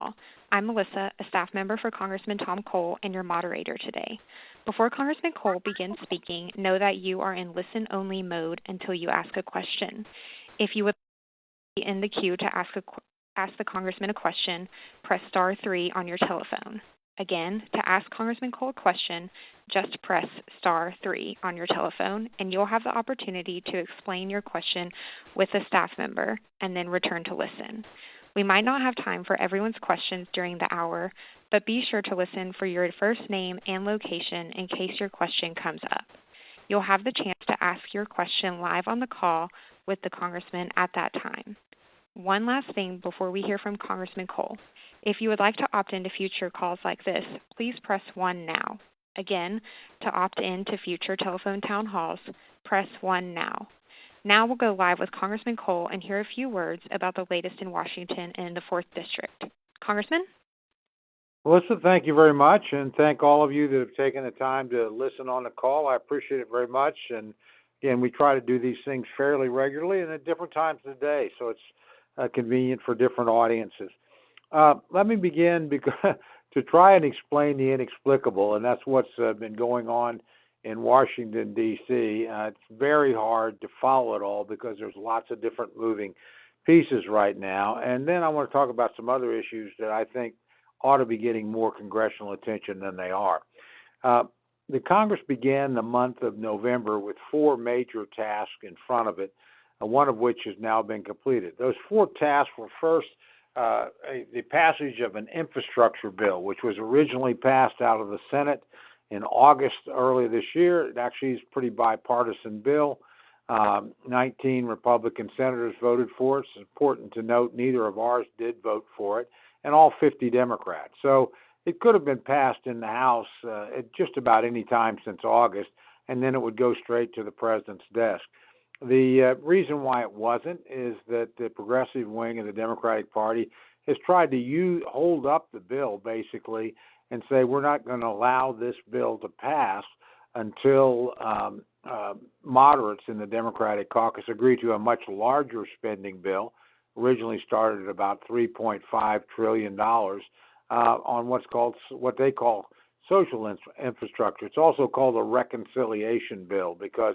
Law. I'm Melissa, a staff member for Congressman Tom Cole, and your moderator today. Before Congressman Cole begins speaking, know that you are in listen-only mode until you ask a question. If you would like to be in the queue to ask the Congressman a question, press star 3 on your telephone. Again, to ask Congressman Cole a question, just press star 3 on your telephone, and you'll have the opportunity to explain your question with a staff member and then return to listen. We might not have time for everyone's questions during the hour, but be sure to listen for your first name and location in case your question comes up. You'll have the chance to ask your question live on the call with the Congressman at that time. One last thing before we hear from Congressman Cole. If you would like to opt into future calls like this, please press 1 now. Again, to opt in to future telephone town halls, press 1 now. Now we'll go live with Congressman Cole and hear a few words about the latest in Washington and the 4th District. Congressman? Melissa, thank you very much, and thank all of you that have taken the time to listen on the call. I appreciate it very much, and again, we try to do these things fairly regularly and at different times of the day, so it's convenient for different audiences. Let me begin to try and explain the inexplicable, and that's what's been going on in Washington, D.C. It's very hard to follow it all because there's lots of different moving pieces right now. And then I want to talk about some other issues that I think ought to be getting more congressional attention than they are. The Congress began the month of November with 4 major tasks in front of it, one of which has now been completed. Those 4 tasks were first, the passage of an infrastructure bill, which was originally passed out of the Senate in August earlier this year. It actually is a pretty bipartisan bill. 19 Republican senators voted for it. It's important to note neither of ours did vote for it, and all 50 Democrats. So it could have been passed in the House at just about any time since August, and then it would go straight to the president's desk. The reason why it wasn't is that the progressive wing of the Democratic Party has tried to hold up the bill, basically, and say we're not going to allow this bill to pass until moderates in the Democratic caucus agree to a much larger spending bill, originally started at about $3.5 trillion, on what they call social infrastructure. It's also called a reconciliation bill because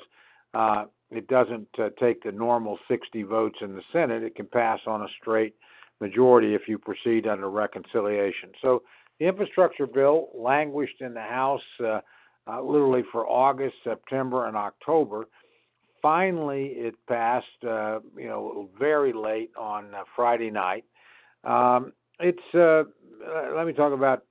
it doesn't take the normal 60 votes in the Senate. It can pass on a straight majority if you proceed under reconciliation. So the infrastructure bill languished in the House literally for August, September, and October. Finally, it passed, very late on Friday night. Let me talk about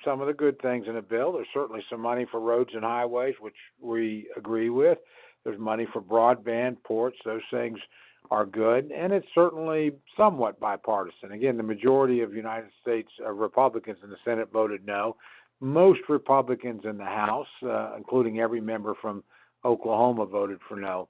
some of the good things in the bill. There's certainly some money for roads and highways, which we agree with. There's money for broadband, ports. Those things are good, and it's certainly somewhat bipartisan. Again, the majority of United States Republicans in the Senate voted no. Most Republicans in the House, including every member from Oklahoma, voted for no.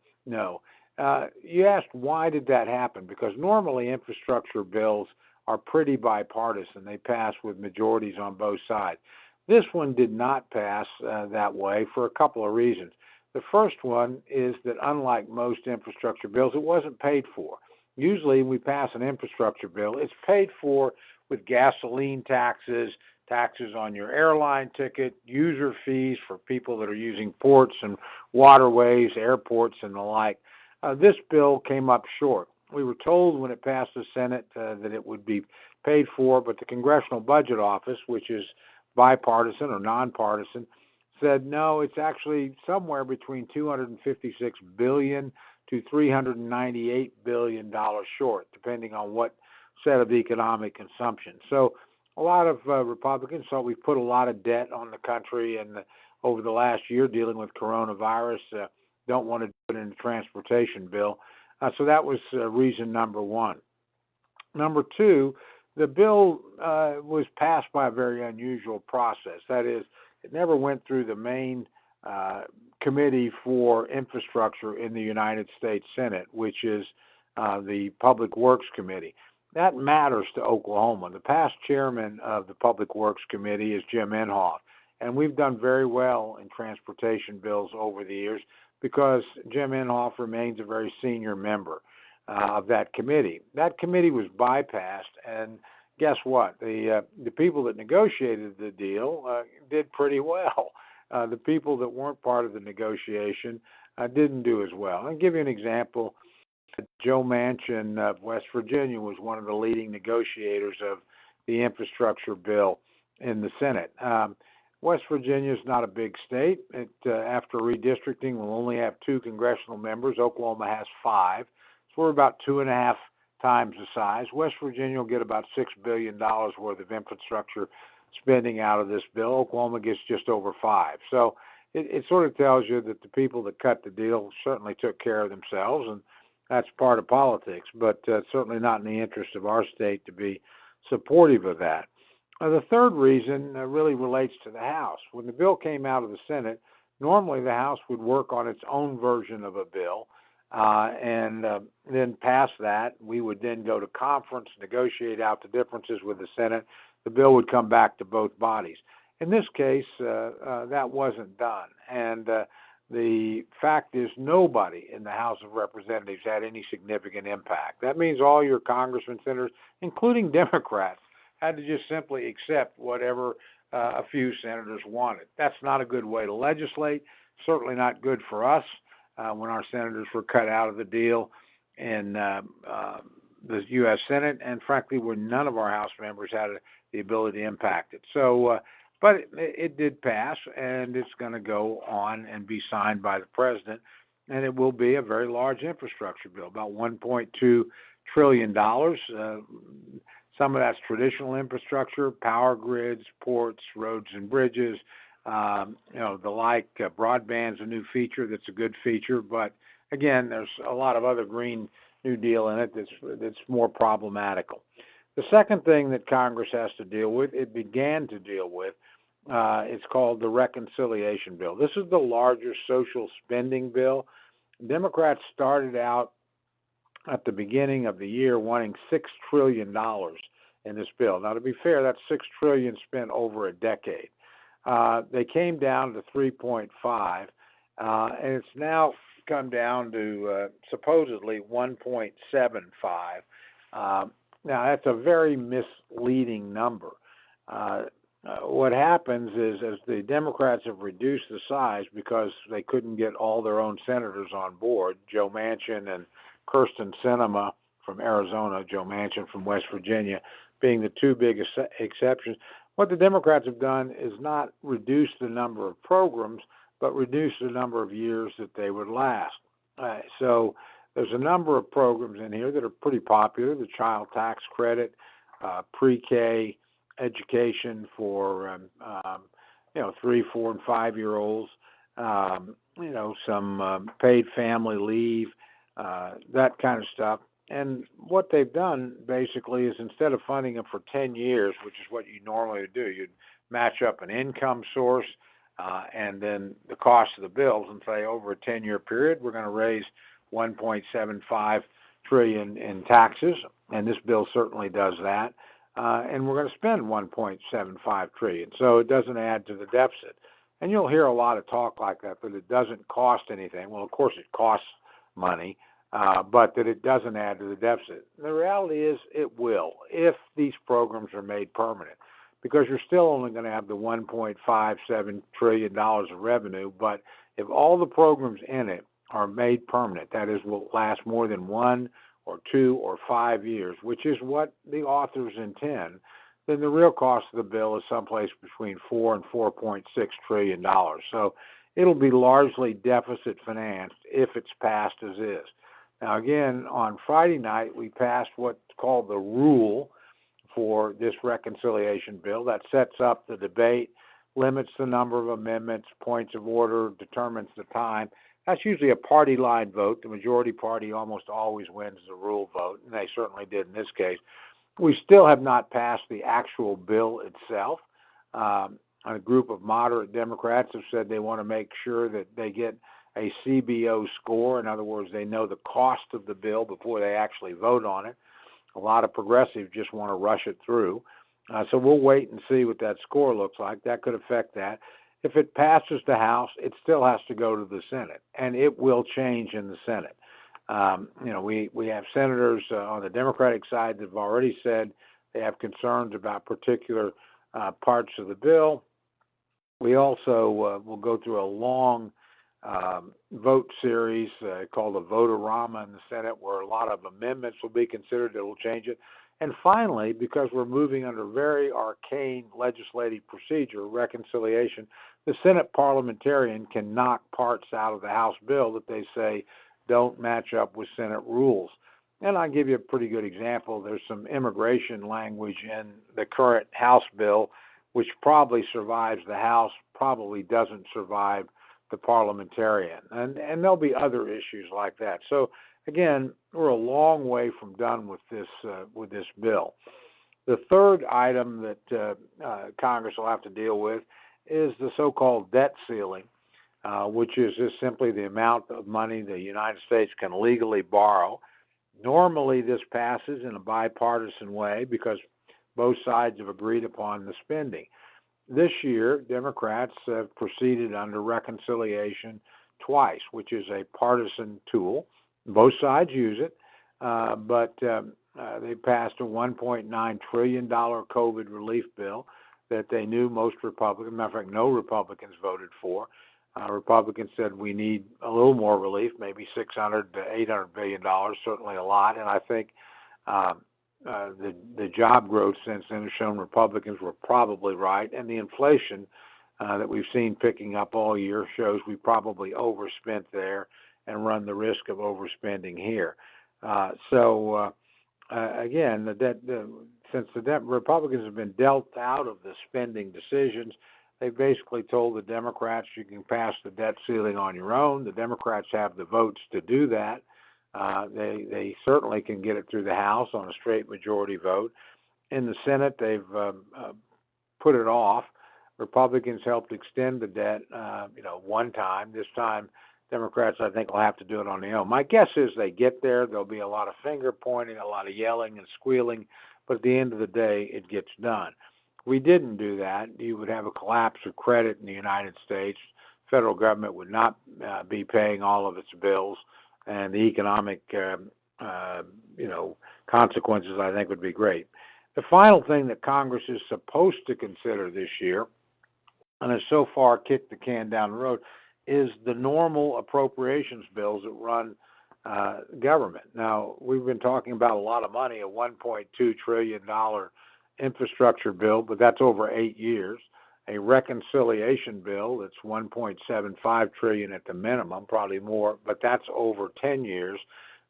You asked why did that happen? Because normally infrastructure bills are pretty bipartisan. They pass with majorities on both sides. This one did not pass that way for a couple of reasons. The first one is that unlike most infrastructure bills, it wasn't paid for. Usually when we pass an infrastructure bill, it's paid for with gasoline taxes, taxes on your airline ticket, user fees for people that are using ports and waterways, airports, and the like. This bill came up short. We were told when it passed the Senate that it would be paid for, but the Congressional Budget Office, which is bipartisan or nonpartisan, said no, it's actually somewhere between $256 billion to $398 billion short, depending on what set of economic consumption. So a lot of Republicans thought we put a lot of debt on the country and over the last year dealing with coronavirus, don't want to do it in the transportation bill. So that was reason number one. Number two, the bill was passed by a very unusual process. That is, it never went through the main committee for infrastructure in the United States Senate, which is the Public Works Committee. That matters to Oklahoma. The past chairman of the Public Works Committee is Jim Inhofe, and we've done very well in transportation bills over the years because Jim Inhofe remains a very senior member of that committee. That committee was bypassed, and guess what? The people that negotiated the deal did pretty well. The people that weren't part of the negotiation didn't do as well. I'll give you an example. Joe Manchin of West Virginia was one of the leading negotiators of the infrastructure bill in the Senate. West Virginia is not a big state. After redistricting, will only have 2 congressional members. Oklahoma has 5. So we're about 2.5 times the size. West Virginia will get about $6 billion worth of infrastructure spending out of this bill. Oklahoma gets just over 5. So it sort of tells you that the people that cut the deal certainly took care of themselves, and that's part of politics, but certainly not in the interest of our state to be supportive of that. The third reason really relates to the House. When the bill came out of the Senate, normally the House would work on its own version of a bill and then pass that. We would then go to conference, negotiate out the differences with the Senate. The bill would come back to both bodies. In this case, that wasn't done. And the fact is nobody in the House of Representatives had any significant impact. That means all your congressmen, senators, including Democrats, had to just simply accept whatever a few senators wanted. That's not a good way to legislate, certainly not good for us when our senators were cut out of the deal in the U.S. Senate, and frankly, when none of our House members had the ability to impact it. So, but it did pass, and it's going to go on and be signed by the president, and it will be a very large infrastructure bill, about $1.2 trillion. Some of that's traditional infrastructure, power grids, ports, roads and bridges, the like. Broadband's a new feature that's a good feature, but again, there's a lot of other Green New Deal in it that's more problematical. The second thing that Congress has to deal with, it began to deal with, it's called the reconciliation bill. This is the largest social spending bill. Democrats started out at the beginning of the year wanting $6 trillion in this bill. Now, to be fair, that's $6 trillion spent over a decade. They came down to 3.5, and it's now come down to supposedly 1.75. Now, that's a very misleading number. What happens is, as the Democrats have reduced the size because they couldn't get all their own senators on board, Joe Manchin and Kirsten Sinema from Arizona, Joe Manchin from West Virginia, being the 2 biggest exceptions, what the Democrats have done is not reduce the number of programs, but reduce the number of years that they would last. So there's a number of programs in here that are pretty popular: the child tax credit, pre-K education for 3, 4, and 5-year-olds, some paid family leave, that kind of stuff. And what they've done basically is, instead of funding them for 10 years, which is what you normally would do, you'd match up an income source and then the cost of the bills and say, over a 10-year period, we're going to raise $1.75 trillion in taxes, and this bill certainly does that. And we're going to spend $1.75 trillion, so it doesn't add to the deficit. And you'll hear a lot of talk like that it doesn't cost anything. Well, of course it costs money, but that it doesn't add to the deficit. The reality is it will, if these programs are made permanent, because you're still only going to have the $1.57 trillion of revenue. But if all the programs in it are made permanent, that is, will last more than 1 or 2 or 5 years, which is what the authors intend, then the real cost of the bill is someplace between $4 and $4.6 trillion. So it'll be largely deficit financed if it's passed as is. Now, again, on Friday night, we passed what's called the rule for this reconciliation bill that sets up the debate, limits the number of amendments, points of order, determines the time. That's usually a party line vote. The majority party almost always wins the rule vote, and they certainly did in this case. We still have not passed the actual bill itself. A group of moderate Democrats have said they want to make sure that they get a CBO score. In other words, they know the cost of the bill before they actually vote on it. A lot of progressives just want to rush it through. So we'll wait and see what that score looks like. That could affect that. If it passes the House, it still has to go to the Senate, and it will change in the Senate. We have senators on the Democratic side that have already said They have concerns about particular parts of the bill. We also will go through a long vote series called a vote-a-rama in the Senate, where a lot of amendments will be considered that will change it. And finally, because we're moving under very arcane legislative procedure, reconciliation, the Senate parliamentarian can knock parts out of the House bill that they say don't match up with Senate rules. And I'll give you a pretty good example. There's some immigration language in the current House bill which probably survives the House, probably doesn't survive the parliamentarian. And there'll be other issues like that. So again, we're a long way from done with this bill. The third item that Congress will have to deal with is the so-called debt ceiling, which is just simply the amount of money the United States can legally borrow. Normally, this passes in a bipartisan way because both sides have agreed upon the spending. This year, Democrats have proceeded under reconciliation twice, which is a partisan tool. Both sides use it, but they passed a $1.9 trillion COVID relief bill that they knew most Republicans, matter of fact, no Republicans voted for. Republicans said we need a little more relief, maybe $600 to $800 billion, certainly a lot. And I think the job growth since then has shown Republicans were probably right, and the inflation that we've seen picking up all year shows we probably overspent there and run the risk of overspending here. Again, since Republicans have been dealt out of the spending decisions, they basically told the Democrats you can pass the debt ceiling on your own. The Democrats have the votes to do that. They certainly can get it through the House on a straight majority vote. In the Senate, they've put it off. Republicans helped extend the debt, one time. This time, Democrats, I think, will have to do it on their own. My guess is they get there. There'll be a lot of finger pointing, a lot of yelling and squealing, but at the end of the day, it gets done. If we didn't do that, you would have a collapse of credit in the United States. Federal government would not be paying all of its bills, and the economic, consequences, I think, would be great. The final thing that Congress is supposed to consider this year, and has so far kicked the can down the road, is the normal appropriations bills that run government. Now, we've been talking about a lot of money, a $1.2 trillion infrastructure bill, but that's over 8 years. A reconciliation bill that's $1.75 trillion at the minimum, probably more, but that's over 10 years.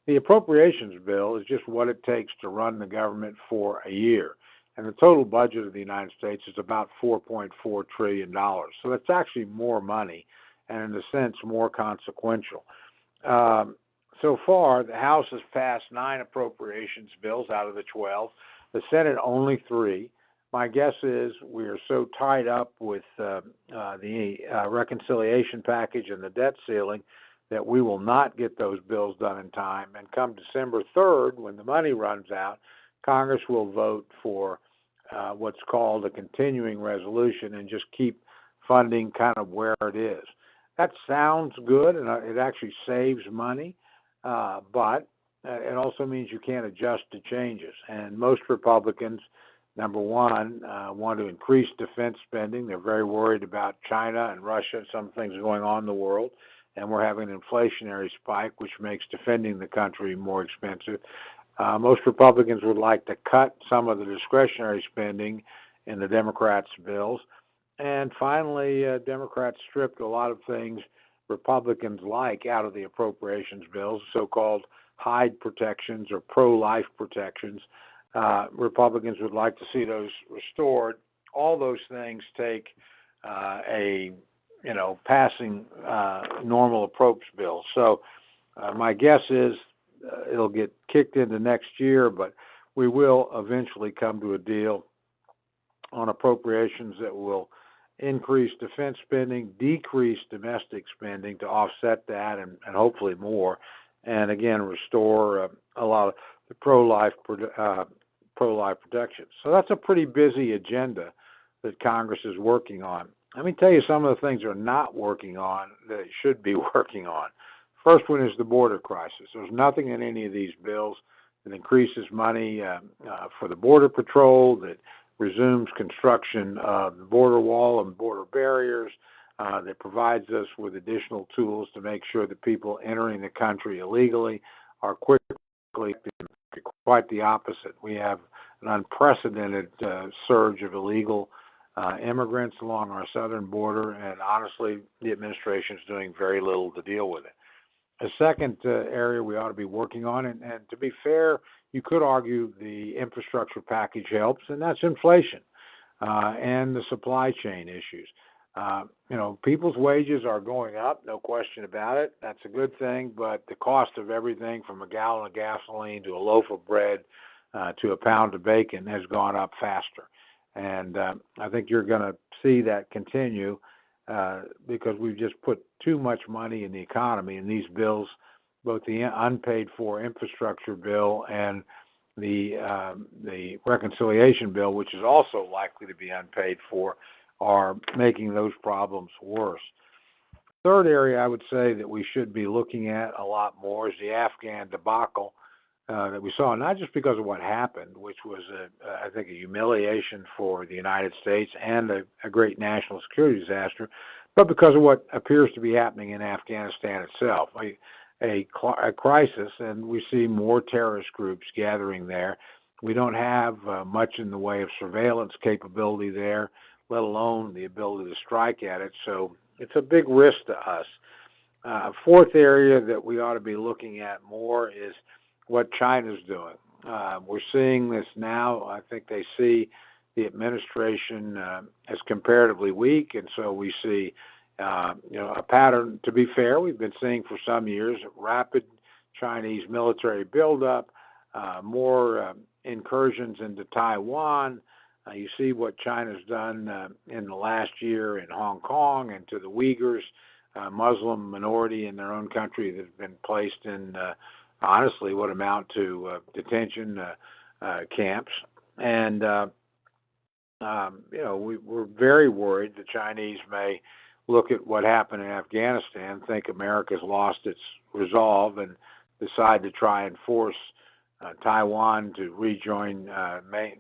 The appropriations bill is just what it takes to run the government for a year. And the total budget of the United States is about $4.4 trillion. So that's actually more money and, in a sense, more consequential. So far, the House has passed 9 appropriations bills out of the 12. The Senate only 3. My guess is we are so tied up with the reconciliation package and the debt ceiling that we will not get those bills done in time. And come December 3rd, when the money runs out, Congress will vote for what's called a continuing resolution and just keep funding kind of where it is. That sounds good, and it actually saves money, but it also means you can't adjust to changes. And most Republicans, number one, want to increase defense spending. They're very worried about China and Russia and some things going on in the world. And we're having an inflationary spike, which makes defending the country more expensive. Most Republicans would like to cut some of the discretionary spending in the Democrats' bills. And finally, Democrats stripped a lot of things Republicans like out of the appropriations bills, so-called Hyde protections or pro-life protections. Republicans would like to see those restored. All those things take passing normal approach bill. So my guess is it'll get kicked into next year, but we will eventually come to a deal on appropriations that will increase defense spending, decrease domestic spending to offset that, and hopefully more, and again restore a lot of the pro-life protections. So that's a pretty busy agenda that Congress is working on. Let me tell you some of the things they're not working on that it should be working on. First one is the border crisis. There's nothing in any of these bills that increases money for the Border Patrol, that resumes construction of the border wall and border barriers, that provides us with additional tools to make sure that people entering the country illegally are quickly. Quite the opposite. We have an unprecedented surge of illegal immigrants along our southern border, and honestly, the administration is doing very little to deal with it. A second area we ought to be working on, and to be fair, you could argue the infrastructure package helps, and that's inflation and the supply chain issues. People's wages are going up, no question about it. That's a good thing, but the cost of everything from a gallon of gasoline to a loaf of bread to a pound of bacon has gone up faster. And I think you're going to see that continue because we've just put too much money in the economy, and these bills, both the unpaid for infrastructure bill and the reconciliation bill, which is also likely to be unpaid for, are making those problems worse. Third area I would say that we should be looking at a lot more is the Afghan debacle that we saw, not just because of what happened, which was, I think, a humiliation for the United States and a great national security disaster, but because of what appears to be happening in Afghanistan itself, a crisis, and we see more terrorist groups gathering there. We don't have much in the way of surveillance capability there, let alone the ability to strike at it. So it's a big risk to us. Fourth area that we ought to be looking at more is what China's doing. We're seeing this now. I think they see the administration as comparatively weak, and so we see a pattern, to be fair, we've been seeing for some years, rapid Chinese military buildup, more incursions into Taiwan. You see what China's done in the last year in Hong Kong and to the Uyghurs, Muslim minority in their own country that have been placed in, honestly, what amount to detention camps. And, we're very worried the Chinese may look at what happened in Afghanistan, think America's lost its resolve, and decide to try and force Taiwan to rejoin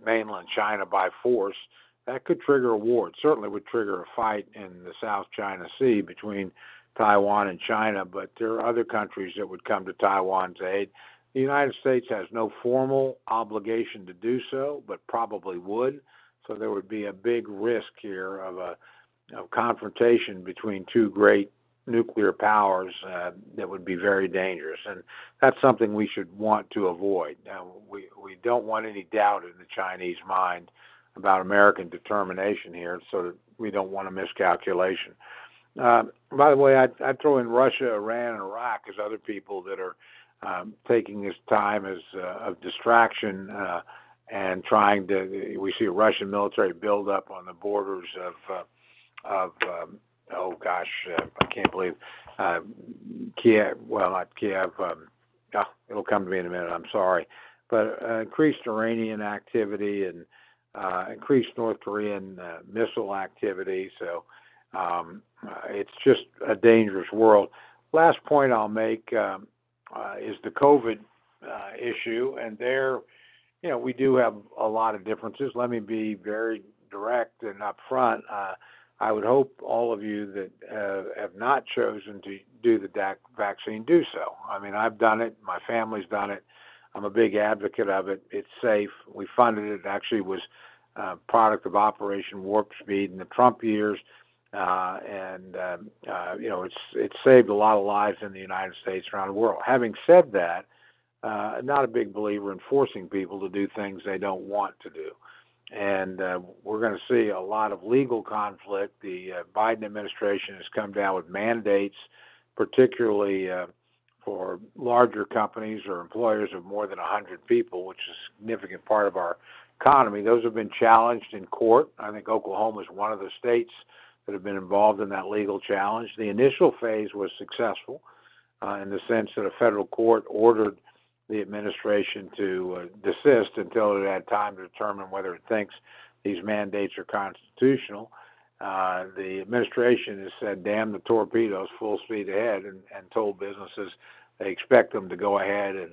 mainland China by force. That could trigger a war. It certainly would trigger a fight in the South China Sea between Taiwan and China, but there are other countries that would come to Taiwan's aid. The United States has no formal obligation to do so, but probably would. So there would be a big risk here of confrontation between two great nuclear powers that would be very dangerous, and that's something we should want to avoid. We don't want any doubt in the Chinese mind about American determination here, so that we don't want a miscalculation. By the way, I'd throw in Russia, Iran, and Iraq as other people that are taking this time as of distraction and trying to. We see a Russian military buildup on the borders of I can't believe Kiev. Well, not Kiev. It'll come to me in a minute. I'm sorry, but increased Iranian activity and increased North Korean missile activity. So it's just a dangerous world. Last point I'll make is the COVID issue, and there, we do have a lot of differences. Let me be very direct and upfront. I would hope all of you that have not chosen to do the vaccine do so. I mean, I've done it. My family's done it. I'm a big advocate of it. It's safe. We funded it. It actually was a product of Operation Warp Speed in the Trump years. It's saved a lot of lives in the United States, around the world. Having said that, not a big believer in forcing people to do things they don't want to do. And we're going to see a lot of legal conflict. The Biden administration has come down with mandates, particularly for larger companies or employers of more than 100 people, which is a significant part of our economy. Those have been challenged in court. I think Oklahoma is one of the states that have been involved in that legal challenge. The initial phase was successful in the sense that a federal court ordered the administration to desist until it had time to determine whether it thinks these mandates are constitutional. The administration has said, damn the torpedoes, full speed ahead, and told businesses they expect them to go ahead and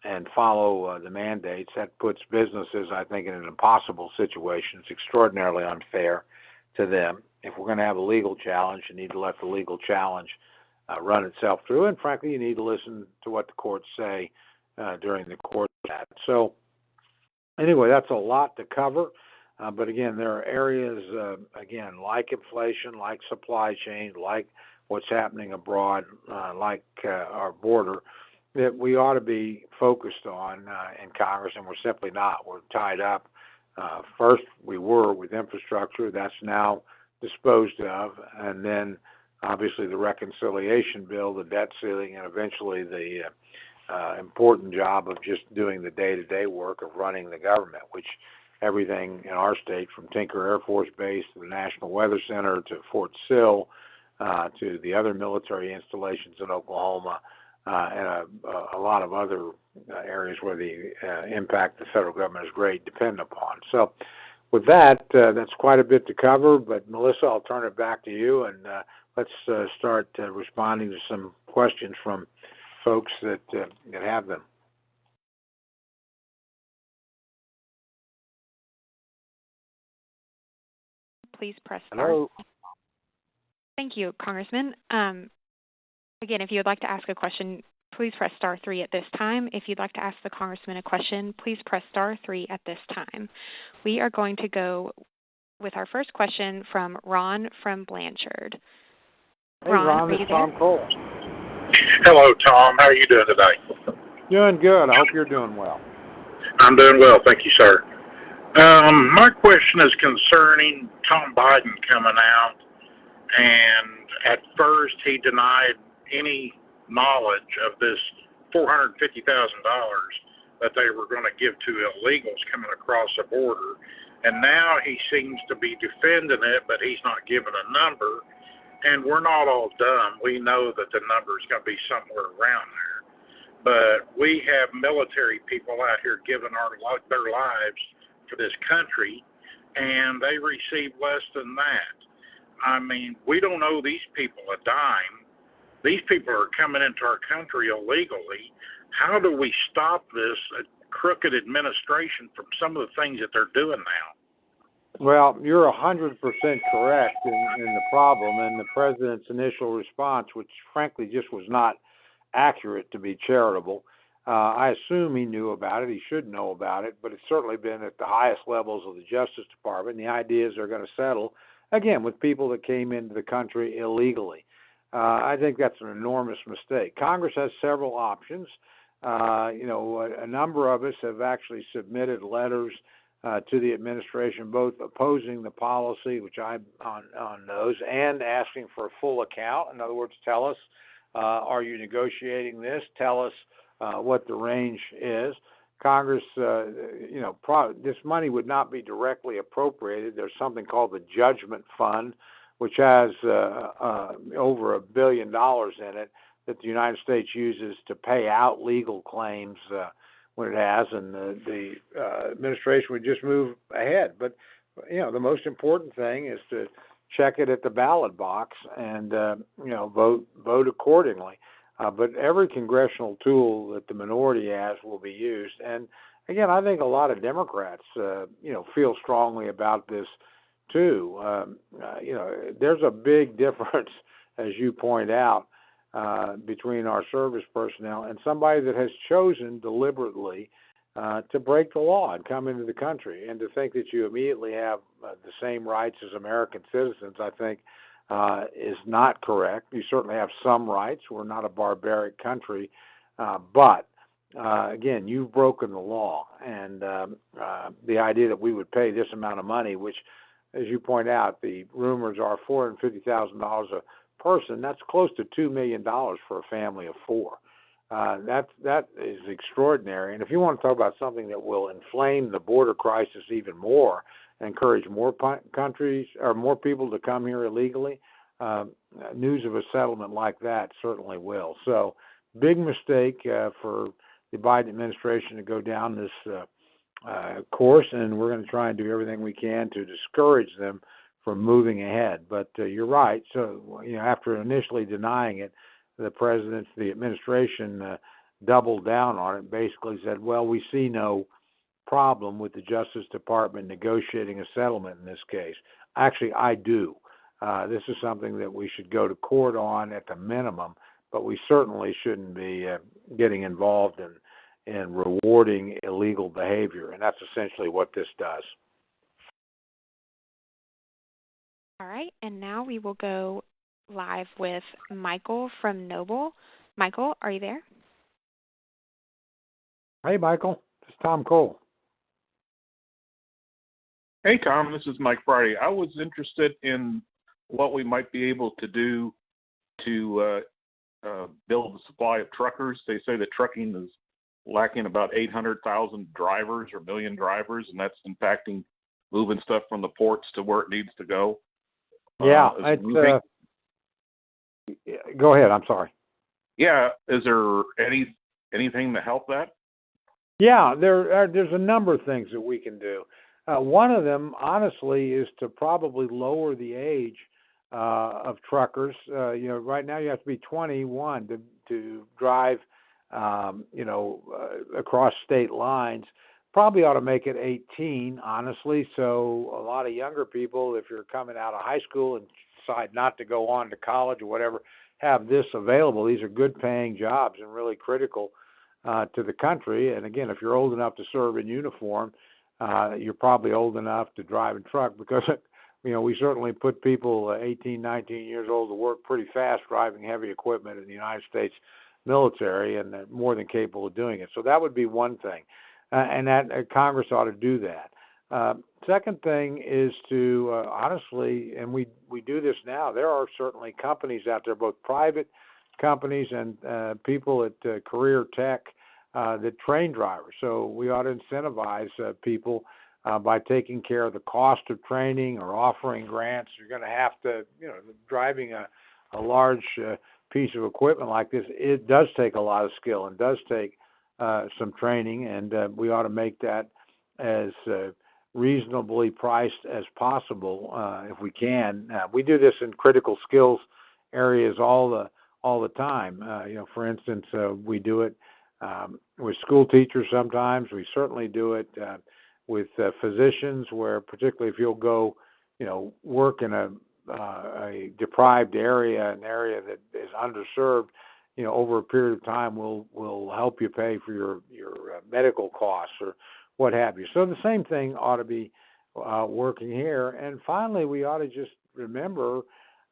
and follow the mandates. That puts businesses, I think, in an impossible situation. It's extraordinarily unfair to them. If we're going to have a legal challenge, you need to let the legal challenge run itself through, and frankly, you need to listen to what the courts say during the course of that. So anyway, that's a lot to cover. But again, there are areas, again, like inflation, like supply chain, like what's happening abroad, like our border, that we ought to be focused on in Congress, and we're simply not. We're tied up. First, we were with infrastructure. That's now disposed of. And then, obviously, the reconciliation bill, the debt ceiling, and eventually the important job of just doing the day-to-day work of running the government, which everything in our state, from Tinker Air Force Base to the National Weather Center to Fort Sill to the other military installations in Oklahoma and a lot of other areas where the impact of the federal government is great, depend upon. So with that, that's quite a bit to cover, but Melissa, I'll turn it back to you, and let's start responding to some questions from folks that have them. Please press star. Hello. Thank you, Congressman. Again, if you would like to ask a question, please press star 3 at this time. If you'd like to ask the Congressman a question, please press star 3 at this time. We are going to go with our first question from Ron from Blanchard. Hey, Ron, this is Tom Cole. Hello, Tom. How are you doing today? Doing good. I hope you're doing well. I'm doing well. Thank you, sir. My question is concerning Tom Biden coming out, and at first he denied any knowledge of this $450,000 that they were going to give to illegals coming across the border, and now he seems to be defending it, but he's not giving a number, and we're not all dumb. We know that the number is going to be somewhere around there, but we have military people out here giving their lives for this country, and they receive less than that. I mean, we don't owe these people a dime. These people are coming into our country illegally. How do we stop this crooked administration from some of the things that they're doing now? Well, you're 100% correct in the problem, and the president's initial response, which frankly just was not accurate, to be charitable. I assume he knew about it. He should know about it, but it's certainly been at the highest levels of the Justice Department. The idea is they're going to settle, again, with people that came into the country illegally. I think that's an enormous mistake. Congress has several options. A number of us have actually submitted letters to the administration, both opposing the policy, which I'm on those, and asking for a full account. In other words, tell us, are you negotiating this? Tell us what the range is. Congress, this money would not be directly appropriated. There's something called the Judgment Fund, which has over $1 billion in it that the United States uses to pay out legal claims when it has, and the administration would just move ahead. But, the most important thing is to check it at the ballot box and, vote accordingly. But every congressional tool that the minority has will be used. And, again, I think a lot of Democrats, feel strongly about this, too. There's a big difference, as you point out, between our service personnel and somebody that has chosen deliberately to break the law and come into the country. And to think that you immediately have the same rights as American citizens, I think, is not correct. You certainly have some rights. We're not a barbaric country. But, again, you've broken the law. And the idea that we would pay this amount of money, which, as you point out, the rumors are $450,000 a person, that's close to $2 million for a family of four. That is extraordinary. And if you want to talk about something that will inflame the border crisis even more, encourage more countries or more people to come here illegally, news of a settlement like that certainly will. So, big mistake for the Biden administration to go down this course, and we're going to try and do everything we can to discourage them from moving ahead. But you're right. So, after initially denying it, the administration doubled down on it and basically said, well, we see no problem with the Justice Department negotiating a settlement in this case. Actually, I do. This is something that we should go to court on at the minimum, but we certainly shouldn't be getting involved in rewarding illegal behavior, and that's essentially what this does. All right, and now we will go live with Michael from Noble. Michael, are you there? Hey, Michael. It's Tom Cole. Hey, Tom. This is Mike Friday. I was interested in what we might be able to do to build the supply of truckers. They say that trucking is lacking about 800,000 drivers or million drivers, and that's impacting moving stuff from the ports to where it needs to go. Yeah, go ahead. I'm sorry. Yeah, is there anything to help that? Yeah, there's a number of things that we can do. One of them, honestly, is to probably lower the age of truckers. Right now you have to be 21 to drive, across state lines. Probably ought to make it 18, honestly. So a lot of younger people, if you're coming out of high school and decide not to go on to college or whatever, have this available. These are good paying jobs and really critical to the country. And again, if you're old enough to serve in uniform, you're probably old enough to drive a truck because, we certainly put people 18, 19 years old to work pretty fast driving heavy equipment in the United States military, and they're more than capable of doing it. So that would be one thing. And that Congress ought to do that. Second thing is to honestly, and we do this now, there are certainly companies out there, both private companies and people at Career Tech that train drivers. So we ought to incentivize people by taking care of the cost of training or offering grants. You're going to have to, driving a large piece of equipment like this, it does take a lot of skill and does take some training, and we ought to make that as reasonably priced as possible if we can. We do this in critical skills areas all the time. For instance, we do it with school teachers sometimes. We certainly do it with physicians, where particularly if you'll go, work in a deprived area, an area that is underserved, over a period of time will help you pay for your medical costs or what have you. So the same thing ought to be working here. And finally, we ought to just remember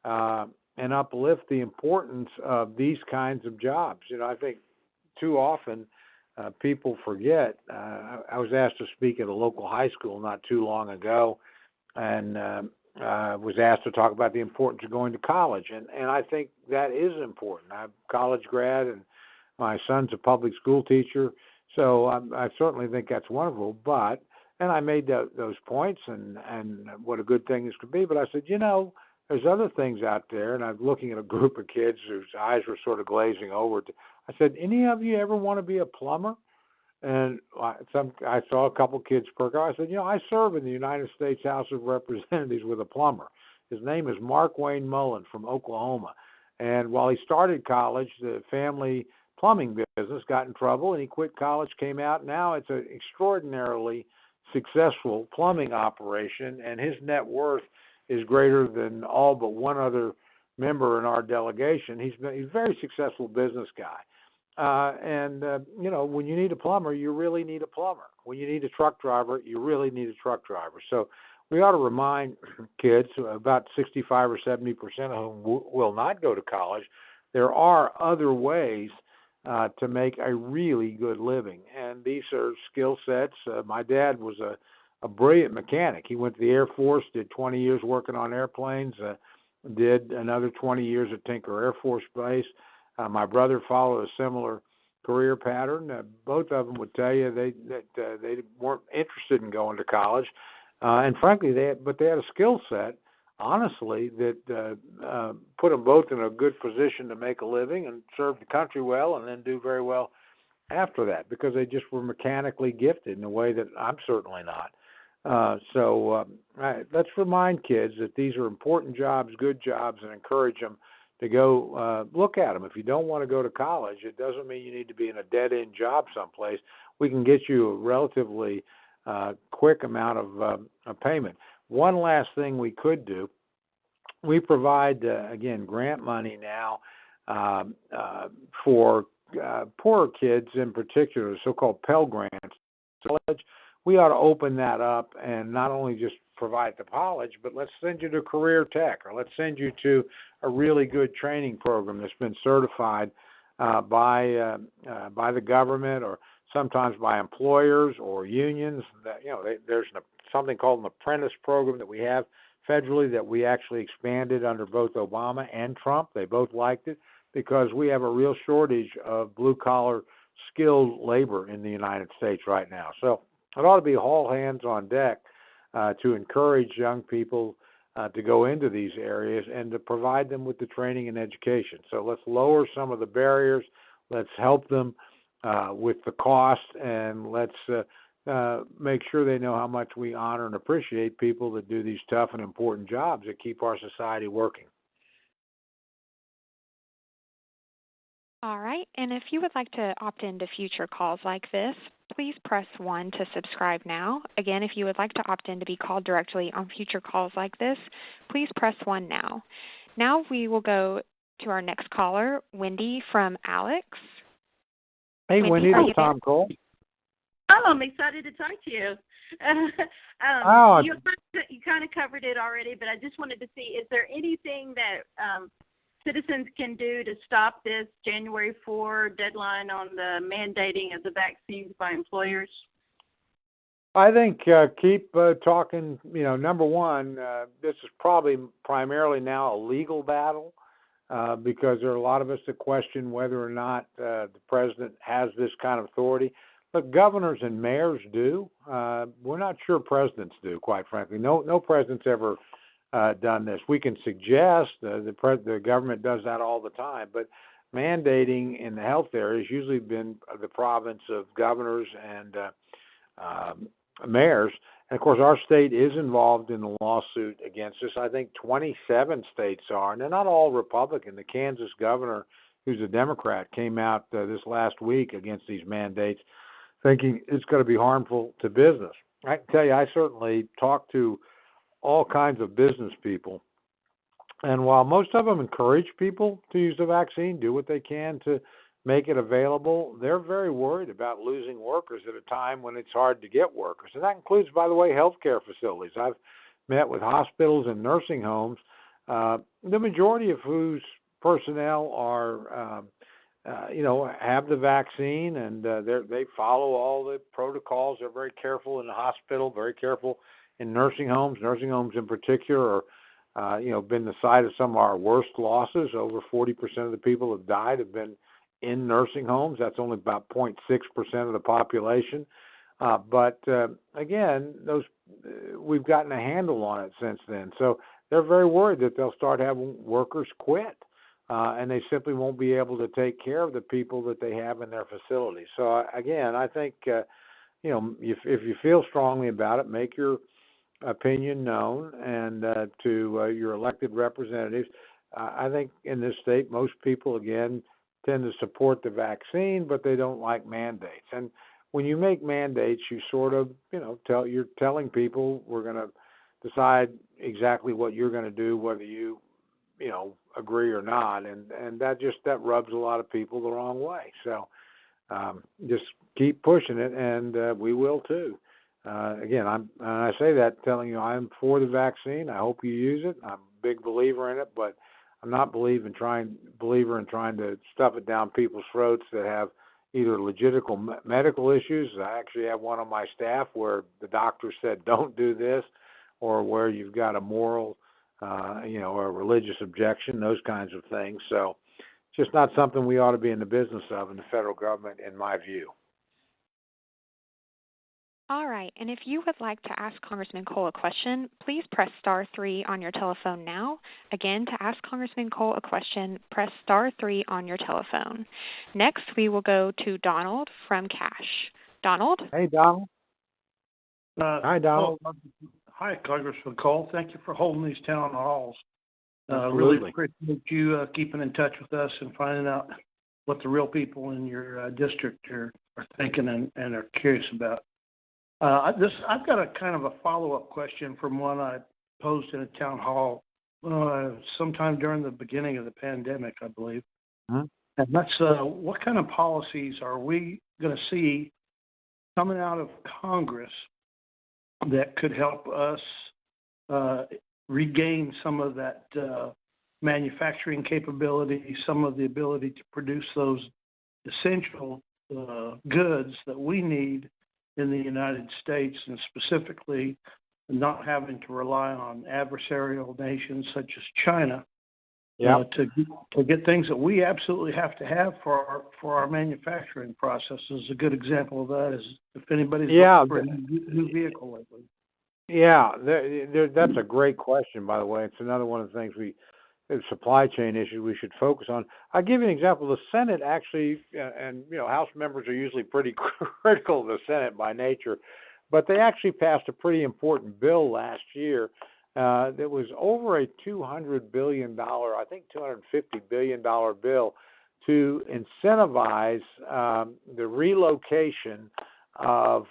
and uplift the importance of these kinds of jobs. I think too often people forget. I was asked to speak at a local high school not too long ago, and was asked to talk about the importance of going to college, and I think that is important. I'm a college grad, and my son's a public school teacher, so I certainly think that's wonderful. And I made those points, and what a good thing this could be. But I said, there's other things out there, and I'm looking at a group of kids whose eyes were sort of glazing over. I said, any of you ever want to be a plumber? And I saw a couple kids perk up. I said, I serve in the United States House of Representatives with a plumber. His name is Mark Wayne Mullen from Oklahoma. And while he started college, the family plumbing business got in trouble, and he quit college, came out. Now it's an extraordinarily successful plumbing operation, and his net worth is greater than all but one other member in our delegation. He's a very successful business guy. When you need a plumber, you really need a plumber. When you need a truck driver, you really need a truck driver. So we ought to remind kids, about 65 or 70% of whom will not go to college, there are other ways to make a really good living. And these are skill sets. My dad was a brilliant mechanic. He went to the Air Force, did 20 years working on airplanes, did another 20 years at Tinker Air Force Base. My brother followed a similar career pattern. Both of them would tell you that they weren't interested in going to college, and frankly, they had a skill set, honestly, that put them both in a good position to make a living and serve the country well, and then do very well after that, because they just were mechanically gifted in a way that I'm certainly not. So let's remind kids that these are important jobs, good jobs, and encourage them to go look at them. If you don't want to go to college, it doesn't mean you need to be in a dead-end job someplace. We can get you a relatively quick amount of payment. One last thing we could do, we provide, again, grant money now for poorer kids in particular, so-called Pell Grants. College, we ought to open that up and not only just provide the college, but let's send you to career tech, or let's send you to a really good training program that's been certified by the government, or sometimes by employers or unions. That there's something called an apprentice program that we have federally that we actually expanded under both Obama and Trump. They both liked it because we have a real shortage of blue-collar skilled labor in the United States right now. So it ought to be all hands on deck to encourage young people to go into these areas and to provide them with the training and education. So let's lower some of the barriers. Let's help them with the cost, and let's make sure they know how much we honor and appreciate people that do these tough and important jobs that keep our society working. All right, and if you would like to opt into future calls like this, please press 1 to subscribe now. Again, if you would like to opt in to be called directly on future calls like this, please press 1 now. Now we will go to our next caller, Wendy from Alex. Hey, Wendy, this is Tom Cole. Oh, I'm excited to talk to you. You kind of covered it already, but I just wanted to see, is there anything that citizens can do to stop this January 4 deadline on the mandating of the vaccines by employers? I think keep talking. Number one, this is probably primarily now a legal battle because there are a lot of us that question whether or not the president has this kind of authority. But governors and mayors do. We're not sure presidents do, quite frankly. No president's ever done this. We can suggest the government does that all the time, but mandating in the health area has usually been the province of governors and mayors. And of course, our state is involved in the lawsuit against us. I think 27 states are, and they're not all Republican. The Kansas governor, who's a Democrat, came out this last week against these mandates, thinking it's going to be harmful to business. I can tell you, I certainly talk to all kinds of business people. And while most of them encourage people to use the vaccine, do what they can to make it available, they're very worried about losing workers at a time when it's hard to get workers. And that includes, by the way, healthcare facilities. I've met with hospitals and nursing homes, the majority of whose personnel are have the vaccine, and they follow all the protocols. They're very careful in the hospital, very careful in nursing homes. Nursing homes in particular are, been the site of some of our worst losses. Over 40% of the people who have died have been in nursing homes. That's only about 0.6% of the population. But again, we've gotten a handle on it since then. So they're very worried that they'll start having workers quit. And they simply won't be able to take care of the people that they have in their facilities. So, again, I think, if you feel strongly about it, make your opinion known and to your elected representatives. I think in this state, most people, again, tend to support the vaccine, but they don't like mandates. And when you make mandates, you sort of, you're telling people we're going to decide exactly what you're going to do, whether you agree or not, and that rubs a lot of people the wrong way. So just keep pushing it, and we will too. Again, I say that telling you I'm for the vaccine. I hope you use it. I'm a big believer in it, but I'm not believer in trying to stuff it down people's throats that have either legitimate medical issues. I actually have one on my staff where the doctor said don't do this, or where you've got a moral a religious objection, those kinds of things. So it's just not something we ought to be in the business of in the federal government, in my view. All right, and if you would like to ask Congressman Cole a question, please press *3 on your telephone now. Again, to ask Congressman Cole a question, press *3 on your telephone. Next, we will go to Donald from Cache. Donald? Hey, Donald. Hi, Donald. Hi, Congressman Cole. Thank you for holding these town halls. Absolutely. Really appreciate you keeping in touch with us and finding out what the real people in your district are thinking and are curious about. I've got a kind of a follow-up question from one I posed in a town hall sometime during the beginning of the pandemic, I believe. Uh-huh. And that's what kind of policies are we going to see coming out of Congress that could help us regain some of that manufacturing capability, some of the ability to produce those essential goods that we need in the United States, and specifically not having to rely on adversarial nations such as China to get things that we absolutely have to have for our manufacturing processes. A good example of that is if anybody's looking for a new vehicle lately. Yeah, that's a great question, by the way. It's another one of the things supply chain issues we should focus on. I'll give you an example. The Senate actually, and House members are usually pretty critical of the Senate by nature, but they actually passed a pretty important bill last year that was over a $200 billion, I think $250 billion bill to incentivize the relocation of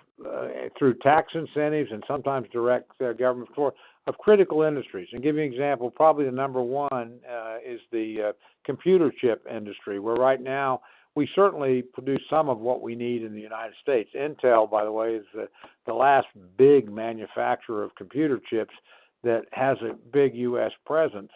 through tax incentives and sometimes direct government support of critical industries. And give you an example, probably the number one is the computer chip industry, where right now we certainly produce some of what we need in the United States. Intel, by the way, is the last big manufacturer of computer chips that has a big U.S. presence.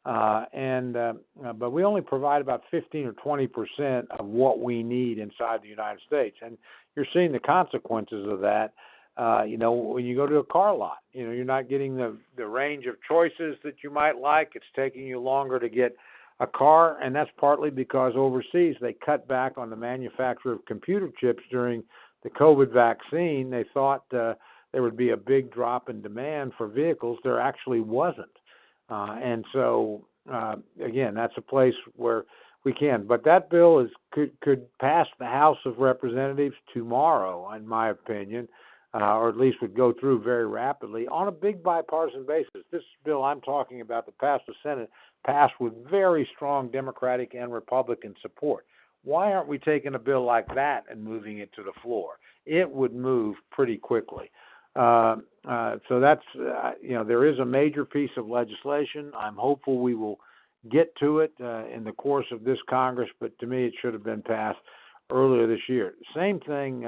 But we only provide about 15 or 20% of what we need inside the United States. And you're seeing the consequences of that. When you go to a car lot, you're not getting the range of choices that you might like. It's taking you longer to get a car, and that's partly because overseas they cut back on the manufacture of computer chips during the COVID vaccine. They thought there would be a big drop in demand for vehicles. There actually wasn't. And so, again, that's a place where we can. But that bill could pass the House of Representatives tomorrow, in my opinion, or at least would go through very rapidly on a big bipartisan basis. This bill I'm talking about that passed the Senate passed with very strong Democratic and Republican support. Why aren't we taking a bill like that and moving it to the floor? It would move pretty quickly. So that's, there is a major piece of legislation. I'm hopeful we will get to it in the course of this Congress, but to me it should have been passed earlier this year. Same thing,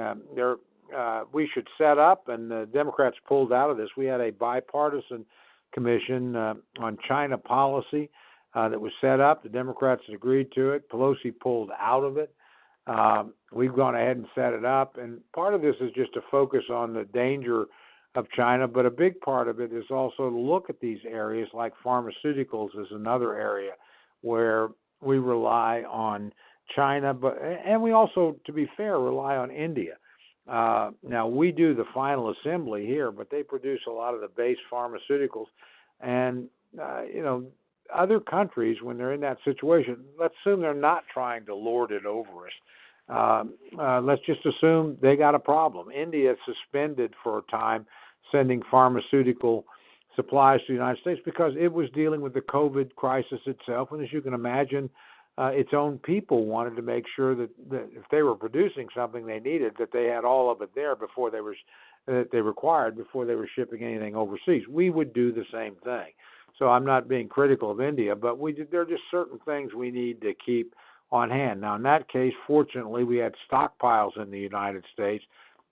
we should set up, and the Democrats pulled out of this. We had a bipartisan commission on China policy that was set up. The Democrats agreed to it. Pelosi pulled out of it. We've gone ahead and set it up, and part of this is just to focus on the danger of China, but a big part of it is also to look at these areas like pharmaceuticals is another area where we rely on China, and we also, to be fair, rely on India. Now, we do the final assembly here, but they produce a lot of the base pharmaceuticals, and, other countries, when they're in that situation, let's assume they're not trying to lord it over us. Let's just assume they got a problem. India suspended for a time sending pharmaceutical supplies to the United States because it was dealing with the COVID crisis itself. And as you can imagine, its own people wanted to make sure that if they were producing something they needed, that they had all of it there before they were shipping anything overseas. We would do the same thing. So I'm not being critical of India, but there are just certain things we need to keep on hand. Now, in that case, fortunately, we had stockpiles in the United States,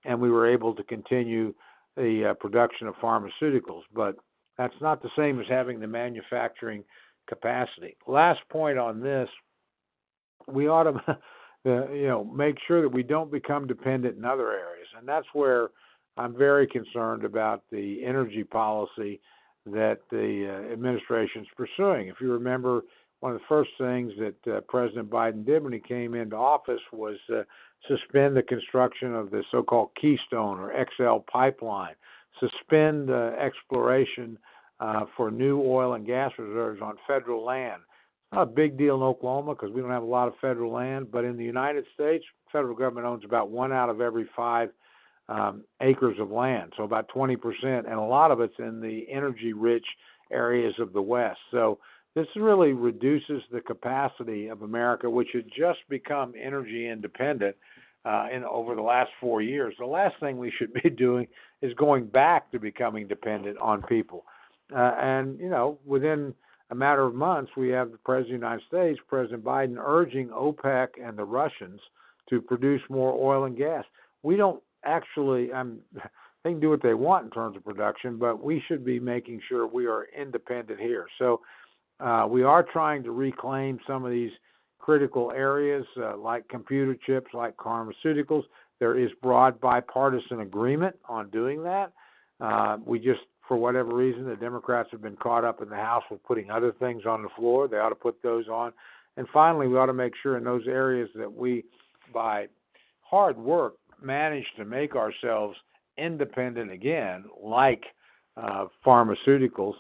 and we were able to continue the production of pharmaceuticals. But that's not the same as having the manufacturing capacity. Last point on this, we ought to make sure that we don't become dependent in other areas. And that's where I'm very concerned about the energy policy that the administration's pursuing. If you remember, one of the first things that President Biden did when he came into office was suspend the construction of the so-called Keystone or XL pipeline, suspend exploration for new oil and gas reserves on federal land. It's not a big deal in Oklahoma because we don't have a lot of federal land, but in the United States, federal government owns about 1 out of every 5 acres of land, so about 20%, and a lot of it's in the energy-rich areas of the West. So this really reduces the capacity of America, which had just become energy independent in over the last 4 years. The last thing we should be doing is going back to becoming dependent on people. And, within a matter of months, we have the President of the United States, President Biden, urging OPEC and the Russians to produce more oil and gas. We don't actually, they can do what they want in terms of production, but we should be making sure we are independent here. So we are trying to reclaim some of these critical areas like computer chips, like pharmaceuticals. There is broad bipartisan agreement on doing that. We just, for whatever reason, the Democrats have been caught up in the House with putting other things on the floor. They ought to put those on. And finally, we ought to make sure in those areas that we, by hard work, manage to make ourselves independent again, like pharmaceuticals,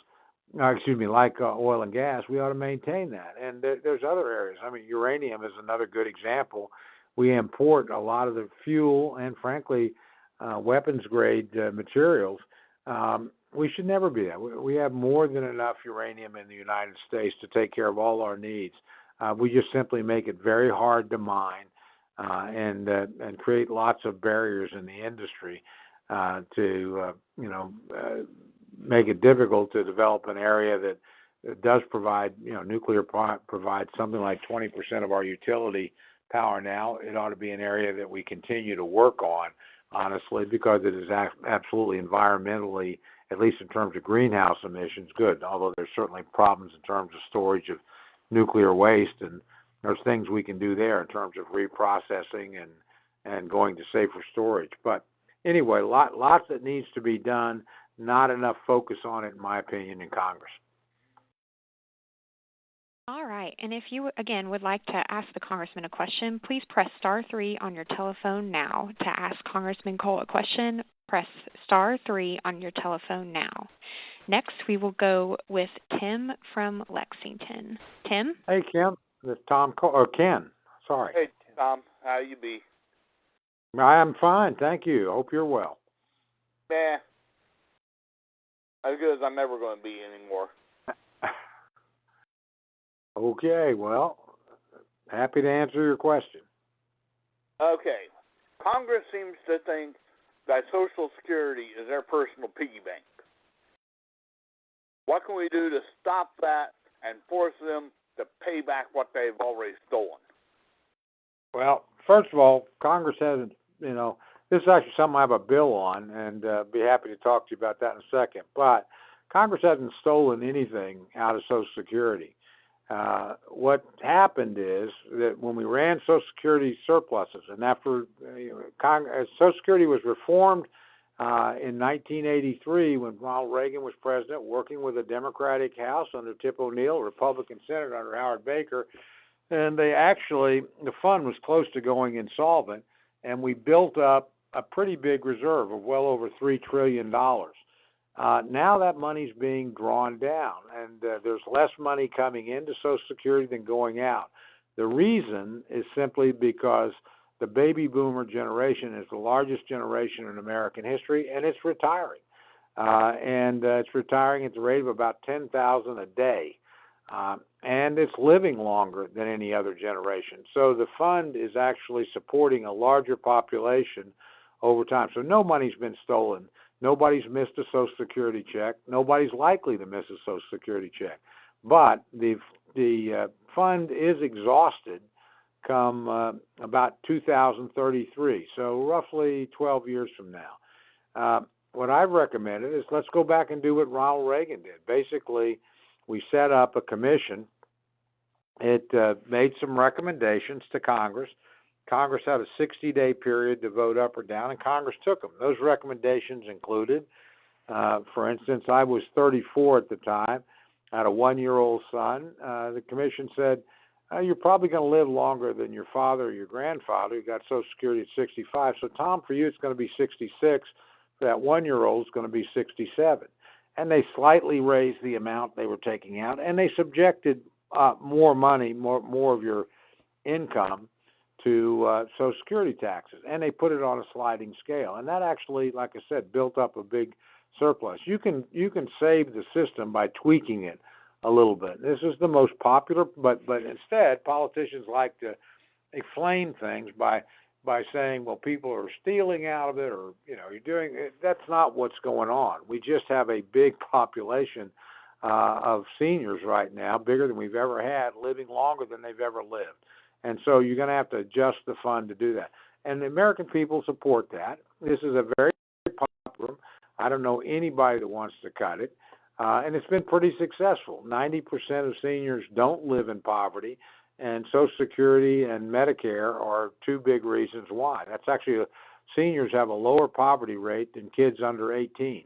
like oil and gas. We ought to maintain that. And there's other areas. Uranium is another good example. We import a lot of the fuel and, frankly, weapons-grade materials. We should never be that. We have more than enough uranium in the United States to take care of all our needs. We just simply make it very hard to mine and create lots of barriers in the industry to make it difficult to develop an area that does provide, nuclear provides something like 20% of our utility power now. It ought to be an area that we continue to work on, honestly, because it is absolutely environmentally, at least in terms of greenhouse emissions, good, although there's certainly problems in terms of storage of nuclear waste, and there's things we can do there in terms of reprocessing and going to safer storage. But anyway, lots that needs to be done, not enough focus on it, in my opinion, in Congress. All right. And if you, again, would like to ask the Congressman a question, please press *3 on your telephone now. To ask Congressman Cole a question, press *3 on your telephone now. Next, we will go with Tim from Lexington. Tim? Hey, Kim. It's Tom Cole, or Ken. Sorry. Hey, Tom. How you be? I am fine, thank you. Hope you're well. As good as I'm ever going to be anymore. Okay, well, happy to answer your question. Okay. Congress seems to think that Social Security is their personal piggy bank. What can we do to stop that and force them to pay back what they've already stolen? Well, first of all, Congress hasn't, this is actually something I have a bill on, and be happy to talk to you about that in a second. But Congress hasn't stolen anything out of Social Security. What happened is that when we ran Social Security surpluses, and after Social Security was reformed in 1983 when Ronald Reagan was president, working with a Democratic House under Tip O'Neill, Republican Senate under Howard Baker, and the fund was close to going insolvent, and we built up a pretty big reserve of well over $3 trillion. Now that money's being drawn down, and there's less money coming into Social Security than going out. The reason is simply because the baby boomer generation is the largest generation in American history, and it's retiring. It's retiring at the rate of about 10,000 a day. And it's living longer than any other generation. So the fund is actually supporting a larger population over time. So no money's been stolen. Nobody's missed a Social Security check. Nobody's likely to miss a Social Security check. But the fund is exhausted come about 2033, so roughly 12 years from now. What I've recommended is let's go back and do what Ronald Reagan did. Basically, we set up a commission. It made some recommendations to Congress. Congress had a 60-day period to vote up or down, and Congress took them. Those recommendations included, for instance, I was 34 at the time. I had a 1-year-old son. The commission said, you're probably going to live longer than your father or your grandfather. You got Social Security at 65. So, Tom, for you, it's going to be 66. For that 1-year-old, it's going to be 67. And they slightly raised the amount they were taking out, and they subjected more money, more of your income to Social Security taxes, and they put it on a sliding scale. And that actually, like I said, built up a big surplus. You can save the system by tweaking it a little bit. This is the most popular, but instead, politicians like to explain things by saying, well, people are stealing out of it, or you're doing it. That's not what's going on. We just have a big population of seniors right now, bigger than we've ever had, living longer than they've ever lived. And so you're going to have to adjust the fund to do that. And the American people support that. This is a very popular. I don't know anybody that wants to cut it. And it's been pretty successful. 90% of seniors don't live in poverty, and Social Security and Medicare are two big reasons why. That's actually, seniors have a lower poverty rate than kids under 18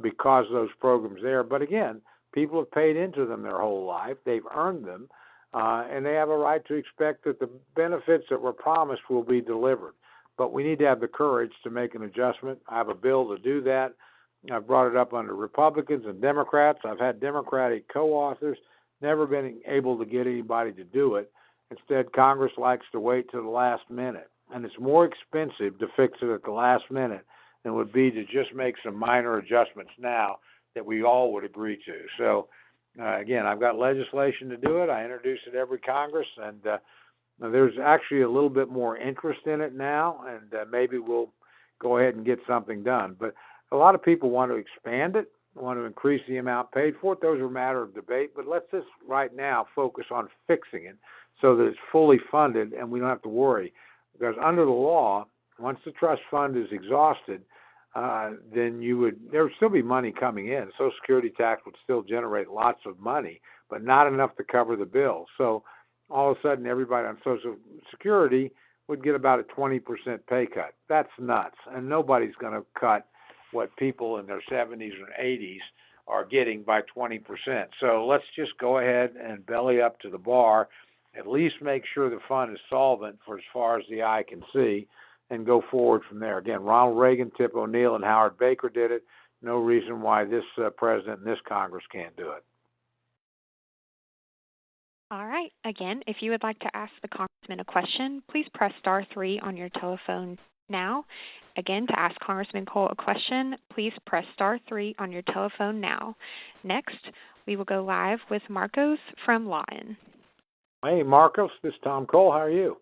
because of those programs there. But again, people have paid into them their whole life. They've earned them, and they have a right to expect that the benefits that were promised will be delivered. But we need to have the courage to make an adjustment. I have a bill to do that. I've brought it up under Republicans and Democrats. I've had Democratic co-authors, never been able to get anybody to do it. Instead, Congress likes to wait till the last minute. And it's more expensive to fix it at the last minute than it would be to just make some minor adjustments now that we all would agree to. So, again, I've got legislation to do it. I introduce it every Congress, and there's actually a little bit more interest in it now, and maybe we'll go ahead and get something done. But a lot of people want to expand it, want to increase the amount paid for it. Those are a matter of debate, but let's just right now focus on fixing it so that it's fully funded and we don't have to worry. Because under the law, once the trust fund is exhausted, then there would still be money coming in. Social Security tax would still generate lots of money, but not enough to cover the bill. So all of a sudden, everybody on Social Security would get about a 20% pay cut. That's nuts, and nobody's going to cut what people in their 70s or 80s are getting by 20%. So let's just go ahead and belly up to the bar, at least make sure the fund is solvent for as far as the eye can see, and go forward from there. Again, Ronald Reagan, Tip O'Neill, and Howard Baker did it. No reason why this president and this Congress can't do it. All right. Again, if you would like to ask the Congressman a question, please press *3 on your telephone now. Again, to ask Congressman Cole a question, please press *3 on your telephone now. Next, we will go live with Marcos from Lawton. Hey, Marcos, this is Tom Cole. How are you?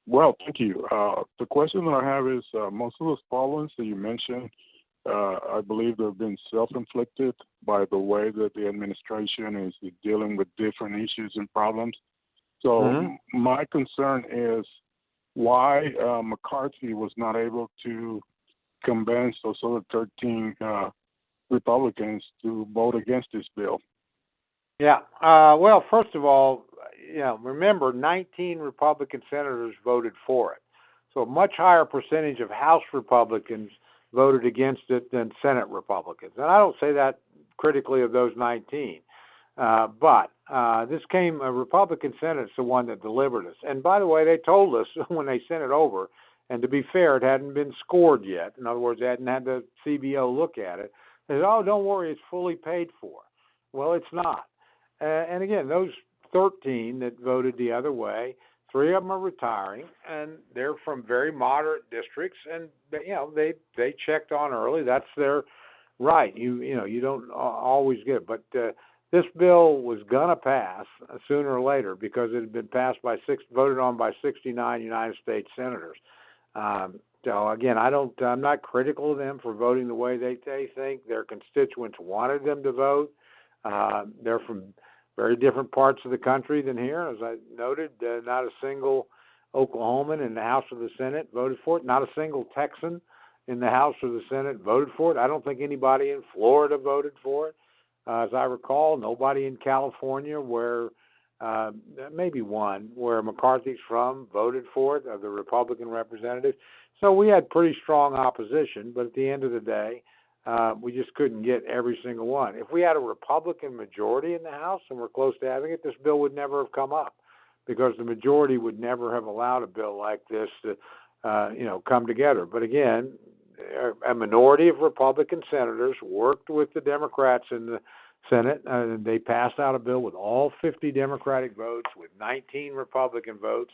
Well, thank you. The question that I have is most of those problems that you mentioned, I believe they've been self-inflicted by the way that the administration is dealing with different issues and problems. So my concern is why McCarthy was not able to convince those other 13 Republicans to vote against this bill. Yeah. Well, first of all, remember 19 Republican senators voted for it. So a much higher percentage of House Republicans voted against it than Senate Republicans. And I don't say that critically of those 19. But this came, a Republican Senate's the one that delivered us. And by the way, they told us when they sent it over, and to be fair, it hadn't been scored yet. In other words, they hadn't had the CBO look at it. They said, oh, don't worry, it's fully paid for. Well, it's not. And again, those 13 that voted the other way, 3 of them are retiring, and they're from very moderate districts, and they checked on early. That's their right. You don't always get it, but this bill was gonna pass sooner or later because it had been passed voted on by 69 United States senators. So again, I'm not critical of them for voting the way they think. Their constituents wanted them to vote. They're from very different parts of the country than here. As I noted, not a single Oklahoman in the House or the Senate voted for it. Not a single Texan in the House or the Senate voted for it. I don't think anybody in Florida voted for it. As I recall, nobody in California, where maybe one, where McCarthy's from, voted for it, of the Republican representatives. So we had pretty strong opposition, but at the end of the day, we just couldn't get every single one. If we had a Republican majority in the House and we're close to having it, this bill would never have come up because the majority would never have allowed a bill like this to, come together. But again, a minority of Republican senators worked with the Democrats in the Senate, and they passed out a bill with all 50 Democratic votes, with 19 Republican votes,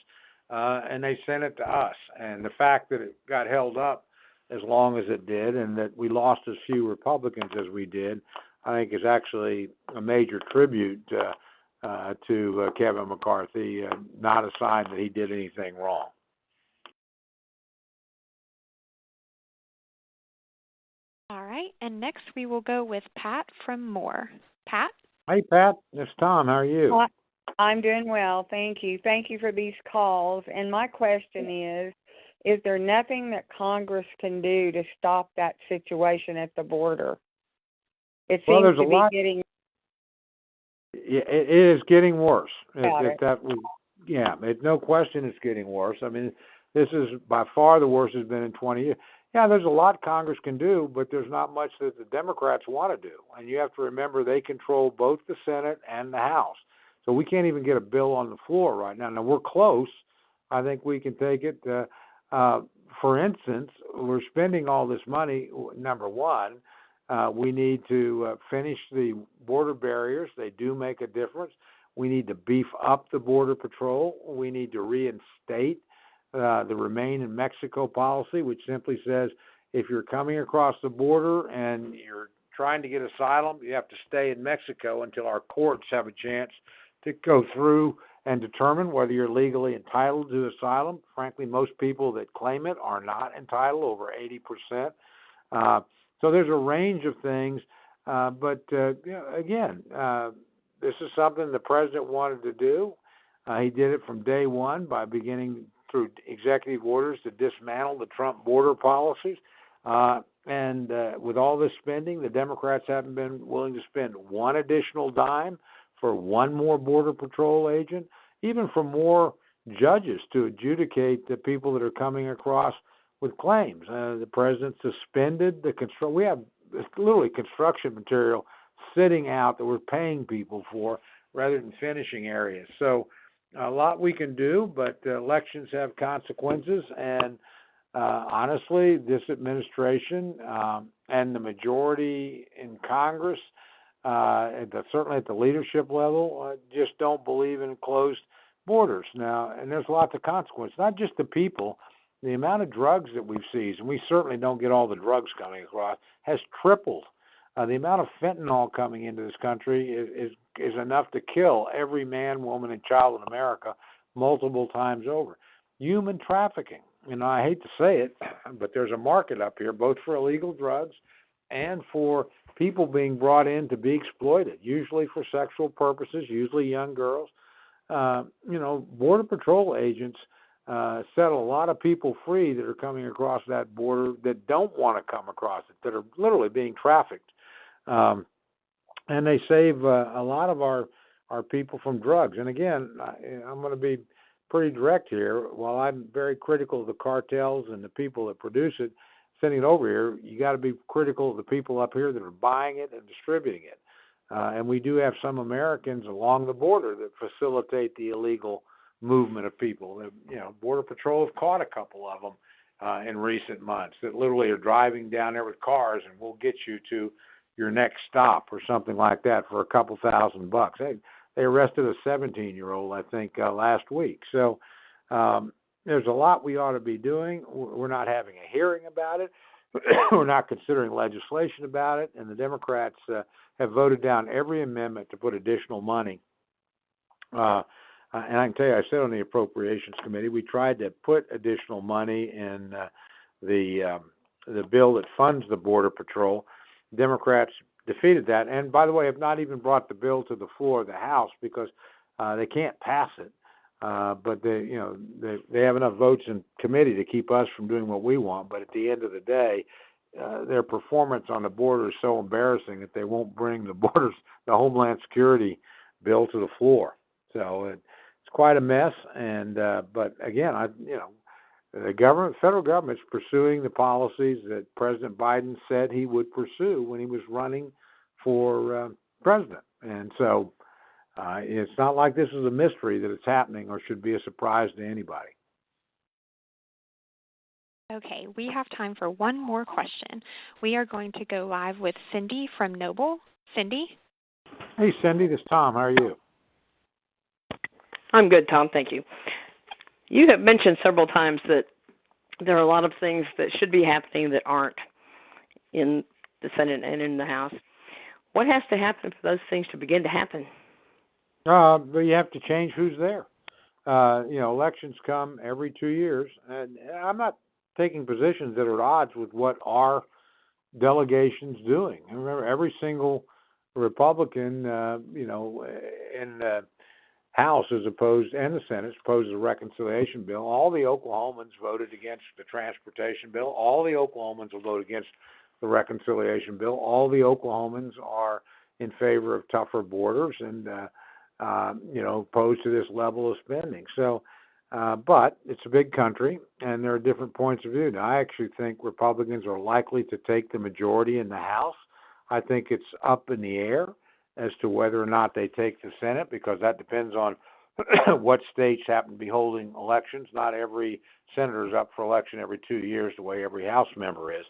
and they sent it to us. And the fact that it got held up as long as it did and that we lost as few Republicans as we did, I think is actually a major tribute to Kevin McCarthy, not a sign that he did anything wrong. All right, and next we will go with Pat from Moore. Pat? Hey, Pat, it's Tom. How are you? Well, I'm doing well, thank you. Thank you for these calls. And my question is there nothing that Congress can do to stop that situation at the border? It seems to be getting... Yeah, it is getting worse. Yeah, No question it's getting worse. I mean, this is by far the worst it's been in 20 years. Yeah, there's a lot Congress can do, but there's not much that the Democrats want to do. And you have to remember they control both the Senate and the House. So we can't even get a bill on the floor right now. Now, we're close. I think we can take it. For instance, we're spending all this money. Number one, we need to finish the border barriers. They do make a difference. We need to beef up the Border Patrol. We need to reinstate the Remain in Mexico policy, which simply says if you're coming across the border and you're trying to get asylum, you have to stay in Mexico until our courts have a chance to go through and determine whether you're legally entitled to asylum. Frankly, most people that claim it are not entitled, over 80%. So there's a range of things. But again, this is something the president wanted to do. He did it from day one by beginning through executive orders to dismantle the Trump border policies. And with all this spending, the Democrats haven't been willing to spend one additional dime for one more Border Patrol agent, even for more judges to adjudicate the people that are coming across with claims. The president suspended the we have literally construction material sitting out that we're paying people for rather than finishing areas. So a lot we can do, but elections have consequences. And honestly, this administration and the majority in Congress, certainly at the leadership level, just don't believe in closed borders. Now, and there's lots of consequences, not just the people. The amount of drugs that we've seized, and we certainly don't get all the drugs coming across, has tripled. The amount of fentanyl coming into this country is enough to kill every man, woman, and child in America multiple times over. Human trafficking. I hate to say it, but there's a market up here both for illegal drugs and for people being brought in to be exploited, usually for sexual purposes, usually young girls. Border Patrol agents set a lot of people free that are coming across that border that don't want to come across it, that are literally being trafficked. And they save a lot of our people from drugs. And again, I'm going to be pretty direct here. While I'm very critical of the cartels and the people that produce it, sending it over here, you got to be critical of the people up here that are buying it and distributing it. And we do have some Americans along the border that facilitate the illegal movement of people. Border Patrol have caught a couple of them in recent months that literally are driving down there with cars and will get you to your next stop or something like that for a couple $1,000. They arrested a 17-year-old, I think, last week. So there's a lot we ought to be doing. We're not having a hearing about it. We're not considering legislation about it. And the Democrats have voted down every amendment to put additional money. And I can tell you, I said on the Appropriations Committee, we tried to put additional money in the bill that funds the Border Patrol. Democrats defeated that, and by the way, have not even brought the bill to the floor of the House because they can't pass it. But they have enough votes in committee to keep us from doing what we want. But at the end of the day, their performance on the border is so embarrassing that they won't bring the Homeland Security bill to the floor. So it's quite a mess. And but again, the federal government is pursuing the policies that President Biden said he would pursue when he was running for president. And so it's not like this is a mystery that it's happening or should be a surprise to anybody. Okay, we have time for one more question. We are going to go live with Cindy from Noble. Cindy? Hey, Cindy, this is Tom. How are you? I'm good, Tom. Thank you. You have mentioned several times that there are a lot of things that should be happening that aren't in the Senate and in the House. What has to happen for those things to begin to happen? But you have to change who's there. Elections come every 2 years, and I'm not taking positions that are at odds with what our delegation's doing. And remember, every single Republican, in the House is opposed, and the Senate is opposed to the reconciliation bill. All the Oklahomans voted against the transportation bill. All the Oklahomans will vote against the reconciliation bill. All the Oklahomans are in favor of tougher borders and, opposed to this level of spending. So, but it's a big country, and there are different points of view. Now, I actually think Republicans are likely to take the majority in the House. I think it's up in the air as to whether or not they take the Senate, because that depends on what states happen to be holding elections. Not every senator is up for election every 2 years the way every House member is.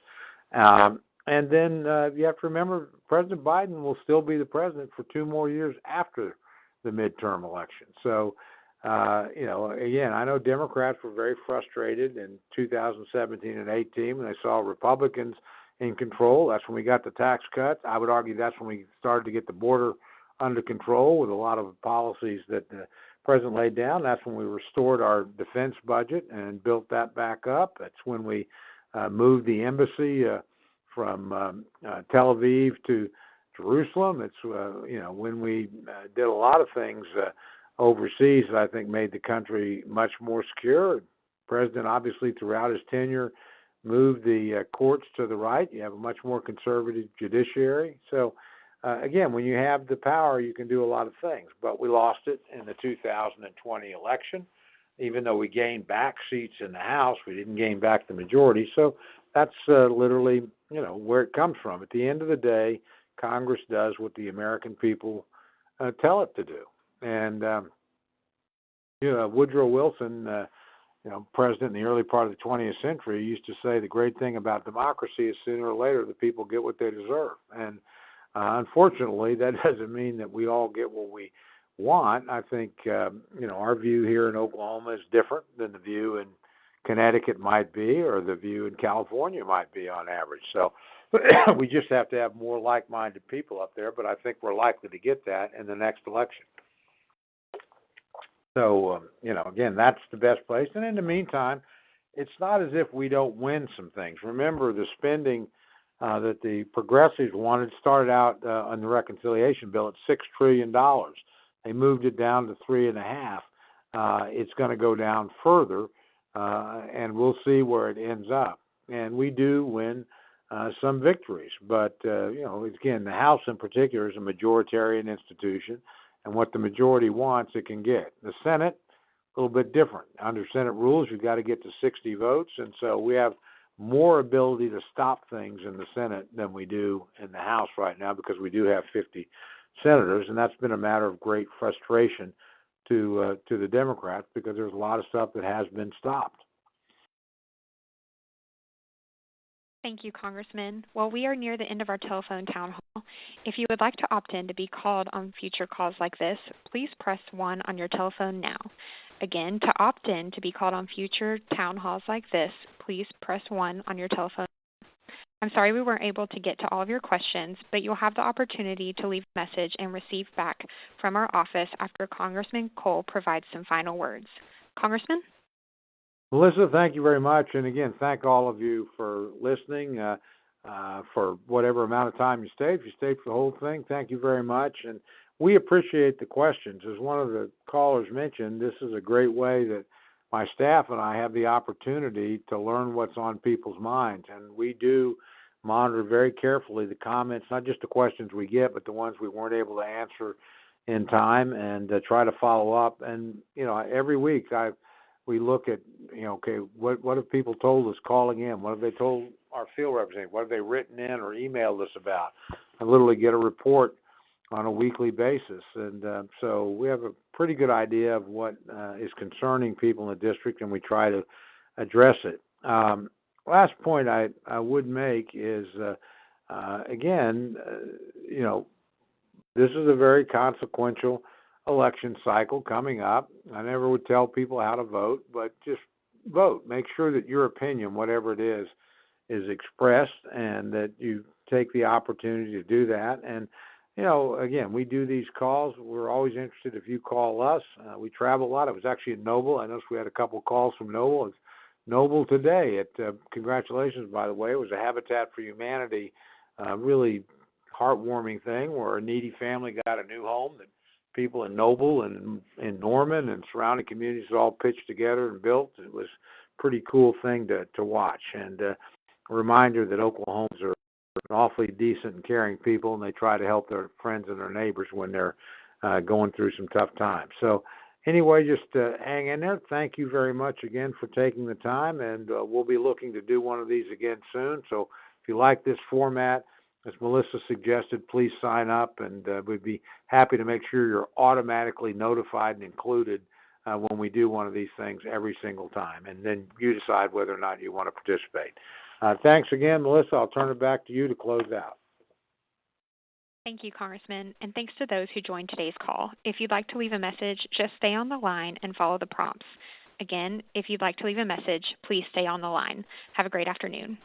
And then you have to remember President Biden will still be the president for 2 more years after the midterm election. So, again, I know Democrats were very frustrated in 2017 and 18 when they saw Republicans in control. That's when we got the tax cuts. I would argue that's when we started to get the border under control with a lot of policies that the president laid down. That's when we restored our defense budget and built that back up. That's when we moved the embassy from Tel Aviv to Jerusalem. It's when we did a lot of things overseas that I think made the country much more secure. The president, obviously, throughout his tenure, moved the courts to the right. You have a much more conservative judiciary. So, again, when you have the power, you can do a lot of things. But we lost it in the 2020 election. Even though we gained back seats in the House, we didn't gain back the majority. So that's literally, where it comes from. At the end of the day, Congress does what the American people tell it to do. And, Woodrow Wilson, president in the early part of the 20th century, used to say the great thing about democracy is sooner or later the people get what they deserve. And unfortunately, that doesn't mean that we all get what we want. I think, our view here in Oklahoma is different than the view in Connecticut might be, or the view in California might be on average. So we just have to have more like-minded people up there, but I think we're likely to get that in the next election. So, again, that's the best place. And in the meantime, it's not as if we don't win some things. Remember, the spending that the progressives wanted started out on the reconciliation bill at $6 trillion. They moved it down to $3.5. It's going to go down further, and we'll see where it ends up. And we do win some victories. But, again, the House in particular is a majoritarian institution. And what the majority wants, it can get. The Senate, a little bit different. Under Senate rules, you've got to get to 60 votes, and so we have more ability to stop things in the Senate than we do in the House right now, because we do have 50 senators, and that's been a matter of great frustration to the Democrats, because there's a lot of stuff that has been stopped. Thank you, Congressman. Well, we are near the end of our telephone town hall. If you would like to opt in to be called on future calls like this, please press 1 on your telephone now. Again, to opt in to be called on future town halls like this, please press 1 on your telephone. I'm sorry we weren't able to get to all of your questions, but you'll have the opportunity to leave a message and receive back from our office after Congressman Cole provides some final words. Congressman? Melissa, thank you very much. And again, thank all of you for listening for whatever amount of time you stayed. If you stayed for the whole thing, thank you very much. And we appreciate the questions. As one of the callers mentioned, this is a great way that my staff and I have the opportunity to learn what's on people's minds. And we do monitor very carefully the comments, not just the questions we get, but the ones we weren't able to answer in time, and try to follow up. And, every week we look at, okay, what have people told us calling in? What have they told our field representative? What have they written in or emailed us about? I literally get a report on a weekly basis. And so we have a pretty good idea of what is concerning people in the district, and we try to address it. Last point I would make is, again, this is a very consequential election cycle coming up. I never would tell people how to vote, but just vote. Make sure that your opinion, whatever it is expressed, and that you take the opportunity to do that. And again, we do these calls. We're always interested if you call us. We travel a lot. I was actually in Noble. I noticed we had a couple of calls from Noble. It's Noble today. Congratulations, by the way. It was a Habitat for Humanity, really heartwarming thing where a needy family got a new home that people in Noble and in Norman and surrounding communities all pitched together and built. It was a pretty cool thing to watch. And a reminder that Oklahomans are awfully decent and caring people, and they try to help their friends and their neighbors when they're going through some tough times. So anyway, just hang in there. Thank you very much again for taking the time, and we'll be looking to do one of these again soon. So if you like this format, as Melissa suggested, please sign up, and we'd be happy to make sure you're automatically notified and included when we do one of these things every single time, and then you decide whether or not you want to participate. Thanks again, Melissa. I'll turn it back to you to close out. Thank you, Congressman, and thanks to those who joined today's call. If you'd like to leave a message, just stay on the line and follow the prompts. Again, if you'd like to leave a message, please stay on the line. Have a great afternoon.